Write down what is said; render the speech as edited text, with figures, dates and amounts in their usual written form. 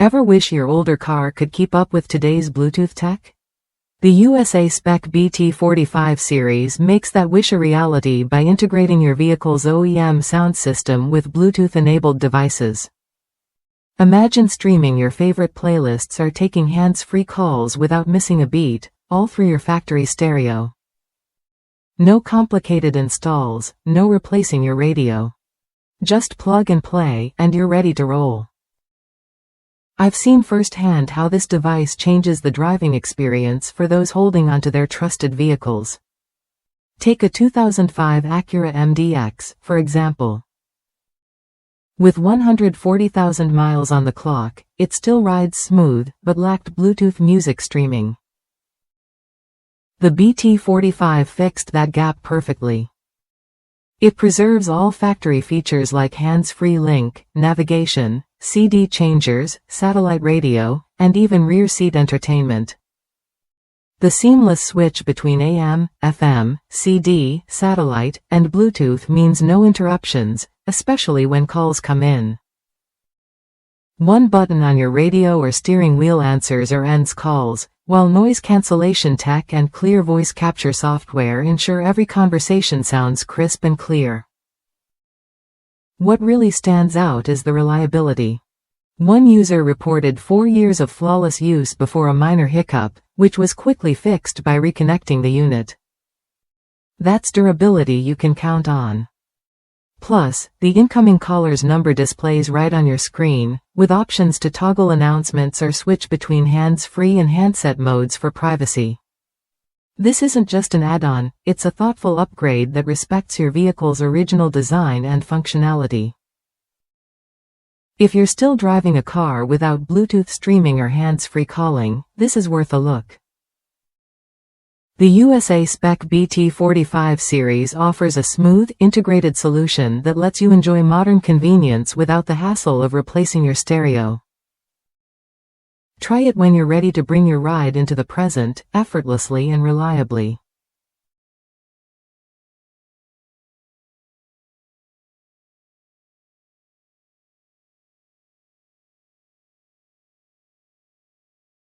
Ever wish your older car could keep up with today's Bluetooth tech? The USA SPEC BT45 series makes that wish a reality by integrating your vehicle's OEM sound system with Bluetooth-enabled devices. Imagine streaming your favorite playlists or taking hands-free calls without missing a beat, all through your factory stereo. No complicated installs, no replacing your radio. Just plug and play, and you're ready to roll. I've seen firsthand how this device changes the driving experience for those holding onto their trusted vehicles. Take a 2005 Acura MDX, for example. With 140,000 miles on the clock, it still rides smooth, but lacked Bluetooth music streaming. The BT45 fixed that gap perfectly. It preserves all factory features like hands-free link, navigation, CD changers, satellite radio, and even rear seat entertainment. The seamless switch between AM, FM, CD, satellite, and Bluetooth means no interruptions, especially when calls come in. One button on your radio or steering wheel answers or ends calls, while noise cancellation tech and clear voice capture software ensure every conversation sounds crisp and clear. What really stands out is the reliability. One user reported 4 years of flawless use before a minor hiccup, which was quickly fixed by reconnecting the unit. That's durability you can count on. Plus, the incoming caller's number displays right on your screen, with options to toggle announcements or switch between hands-free and handset modes for privacy. This isn't just an add-on, it's a thoughtful upgrade that respects your vehicle's original design and functionality. If you're still driving a car without Bluetooth streaming or hands-free calling, this is worth a look. The USA SPEC BT45 series offers a smooth, integrated solution that lets you enjoy modern convenience without the hassle of replacing your stereo. Try it when you're ready to bring your ride into the present, effortlessly and reliably.